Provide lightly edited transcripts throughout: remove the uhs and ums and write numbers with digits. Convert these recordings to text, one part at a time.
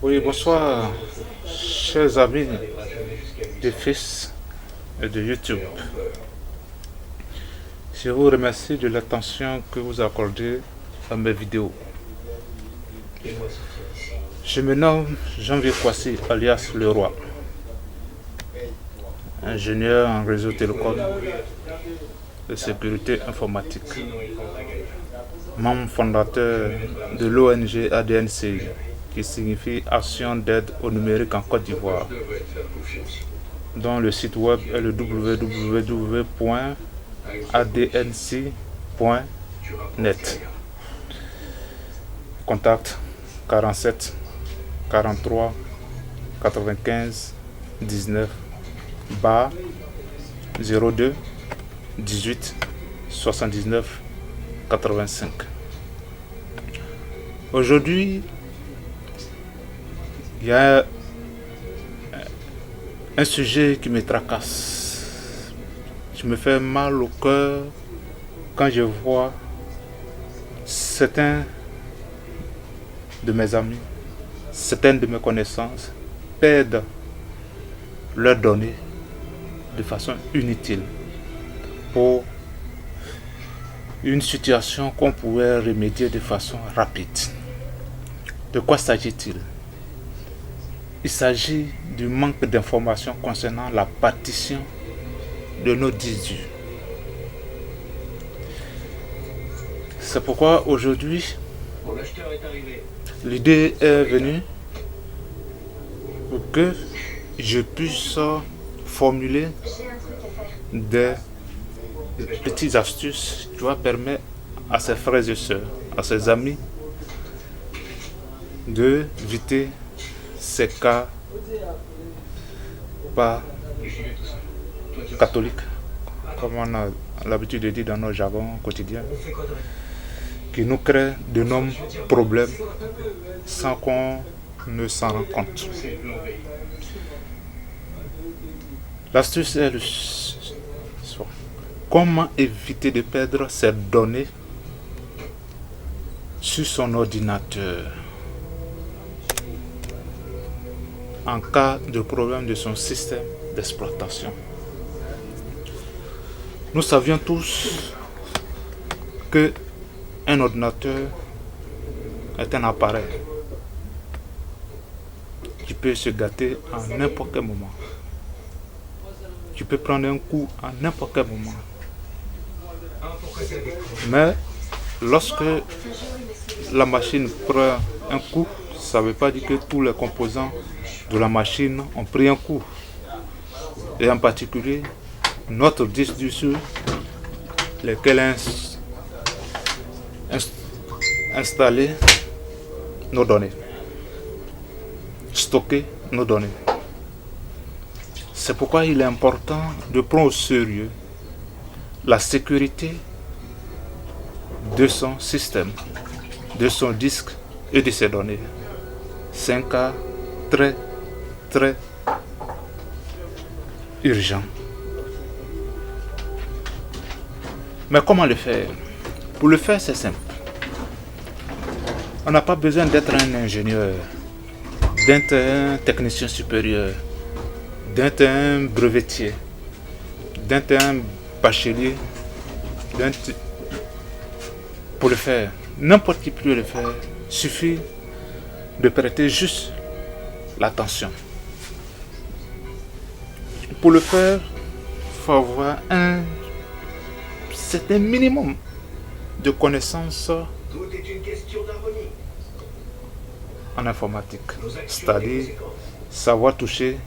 Oui, bonsoir, chers amis de Fils et de YouTube. Je vous remercie de l'attention que vous accordez à mes vidéos. Je me nomme Janvier Kwasi, alias Le Roi, ingénieur en réseau télécom et sécurité informatique, membre fondateur de l'ONG ADNC, qui signifie Action d'aide au numérique en Côte d'Ivoire, dont le site web est le www.adnc.net. Contact 47 43 95 19 bar 02 18 79 85. Aujourd'hui, il y a un sujet qui me tracasse. Je me fais mal au cœur quand je vois certains de mes amis, certaines de mes connaissances perdre leurs données de façon inutile pour une situation qu'on pourrait remédier de façon rapide. De quoi s'agit-il? Il s'agit du manque d'informations concernant la partition de nos disques. C'est pourquoi aujourd'hui, l'idée est venue pour que je puisse formuler des petites astuces qui vont permettre à ses frères et sœurs, à ses amis, d'éviter ces cas pas catholiques, comme on a l'habitude de dire dans nos jargons quotidiens, qui nous créent d'énormes problèmes sans qu'on ne s'en rende compte. L'astuce est comment éviter de perdre ses données sur son ordinateur en cas de problème de son système d'exploitation. Nous savions tous que un ordinateur est un appareil qui peut se gâter à n'importe quel moment. Tu peux prendre un coup à n'importe quel moment. Mais lorsque la machine prend un coup, ça ne veut pas dire que tous les composants de la machine ont pris un coup. Et en particulier, notre disque dur, lequel installer nos données, stocker nos données. C'est pourquoi il est important de prendre au sérieux la sécurité de son système, de son disque et de ses données. C'est un cas très urgent. Mais comment le faire? Pour le faire, c'est simple. On n'a pas besoin d'être un ingénieur, d'être un technicien supérieur, d'être un brevetier, d'être un bachelier, pour le faire. N'importe qui peut le faire. Il suffit de prêter juste l'attention. Pour le faire, il faut avoir un certain minimum de connaissances en informatique. C'est-à-dire savoir toucher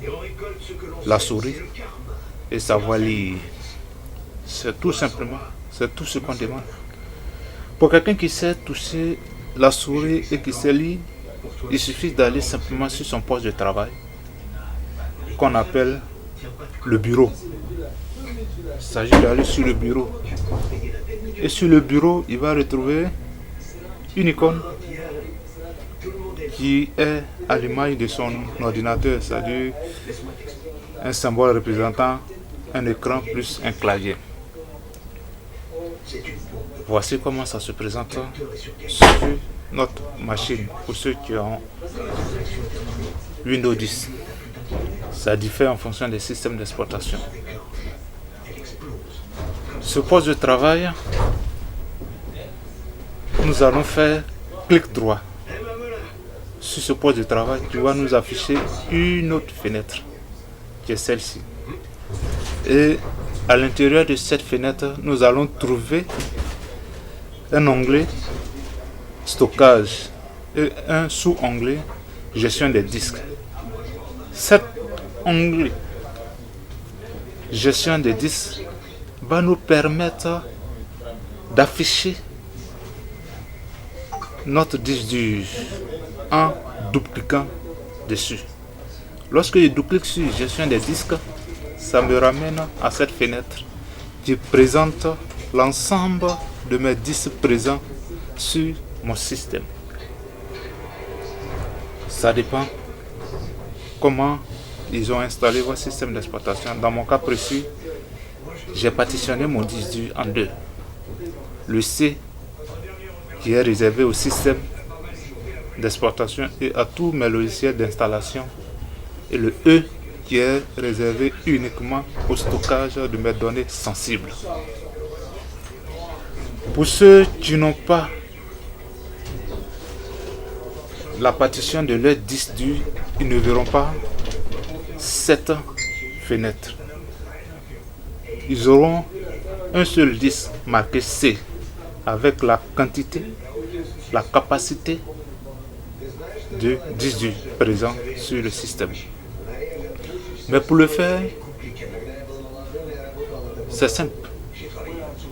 la souris et savoir lire. C'est tout simplement, c'est tout ce qu'on demande. Pour quelqu'un qui sait toucher la souris et qui sait lire, il suffit d'aller simplement sur son poste de travail, qu'on appelle le bureau. Il s'agit d'aller sur le bureau. Et sur le bureau, il va retrouver une icône qui est à l'image de son ordinateur, c'est-à-dire un symbole représentant un écran plus un clavier. Voici comment ça se présente sur notre machine, pour ceux qui ont Windows 10, ça diffère en fonction des systèmes d'exploitation. Ce poste de travail, nous allons faire clic droit. Sur ce poste de travail, tu vas nous afficher une autre fenêtre, qui est celle-ci. Et à l'intérieur de cette fenêtre, nous allons trouver un onglet stockage et un sous-onglet gestion des disques. Cet onglet gestion des disques va nous permettre d'afficher notre disque dur en dupliquant dessus. Lorsque je duplique sur gestion des disques, ça me ramène à cette fenêtre qui présente l'ensemble de mes disques présents sur mon système. Ça dépend comment ils ont installé votre système d'exploitation. Dans mon cas précis, j'ai partitionné mon disque dur en deux. Le C qui est réservé au système d'exploitation et à tous mes logiciels d'installation, et le E qui est réservé uniquement au stockage de mes données sensibles. Pour ceux qui n'ont pas la partition de leur disque dur, ils ne verront pas cette fenêtre. Ils auront un seul disque marqué C avec la quantité, la capacité de disque dur présent sur le système. Mais pour le faire, c'est simple.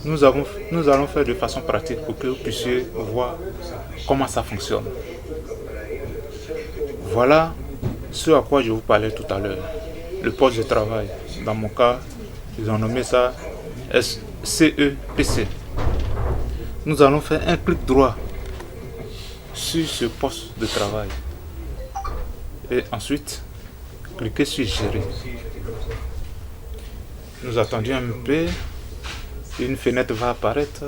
Nous allons faire de façon pratique pour que vous puissiez voir comment ça fonctionne. Voilà ce à quoi je vous parlais tout à l'heure. Le poste de travail. Dans mon cas, ils ont nommé ça CEPC. Nous allons faire un clic droit sur ce poste de travail. Et ensuite, cliquez sur Gérer. Nous attendons un peu. Une fenêtre va apparaître.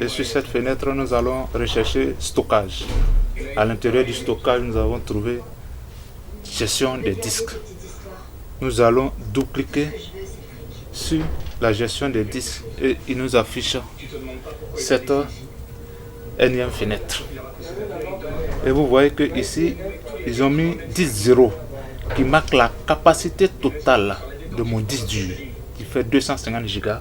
Et sur cette fenêtre, nous allons rechercher stockage. À l'intérieur du stockage, nous avons trouvé gestion des disques. Nous allons double-cliquer sur la gestion des disques et il nous affiche cette énième fenêtre. Et vous voyez que ici, ils ont mis 10.0 qui marque la capacité totale de mon disque dur qui fait 250 Go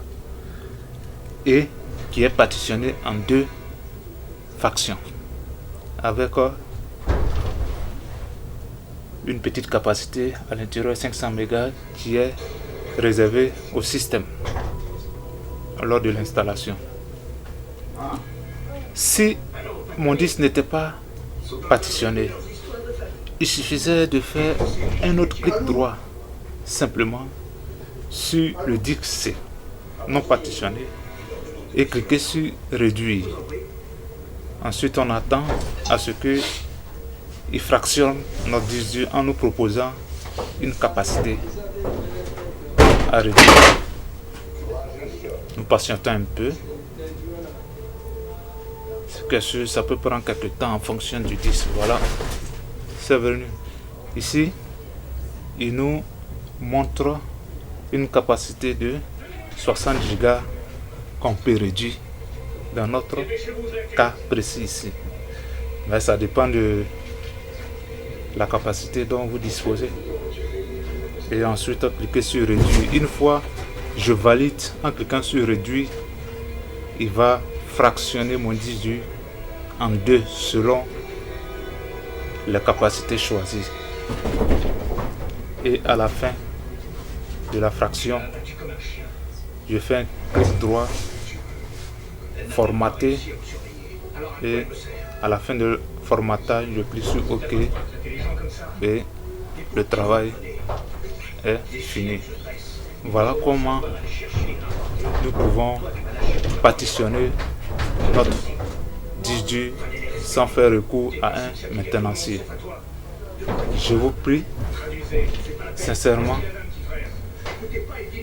et qui est partitionné en deux factions avec une petite capacité à l'intérieur 500 MHz qui est réservée au système lors de l'installation. Si mon disque n'était pas partitionné, il suffisait de faire un autre clic droit simplement sur le disque C non partitionné et cliquer sur réduire. Ensuite, on attend à ce que il fractionne notre disque dur en nous proposant une capacité à réduire. Nous patientons un peu. Ça peut prendre quelques temps en fonction du disque. Voilà, c'est venu. Ici, il nous montre une capacité de 60 Go qu'on peut réduire dans notre cas précis ici. Mais ça dépend de la capacité dont vous disposez. Et ensuite, cliquez sur réduire. Une fois je valide en cliquant sur réduire, il va fractionner mon disque dur en deux selon les capacités choisies. Et à la fin de la fraction, je fais un clic droit, formater, et à la fin de formatage, je clique sur OK et le travail est fini. Voilà comment nous pouvons partitionner notre disque dur sans faire recours à un maintenancier. Je vous prie sincèrement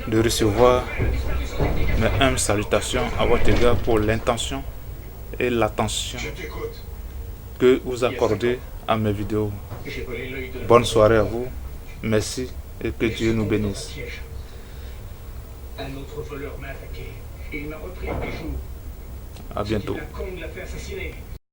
de recevoir mes humbles salutations à votre égard pour l'intention et l'attention que vous accordez à mes vidéos. Bonne soirée à vous. Merci et que Dieu nous bénisse. Un autre voleur m'a attaqué. Il m'a repris un bijou. À bientôt. La Kong l'a fait assassiner.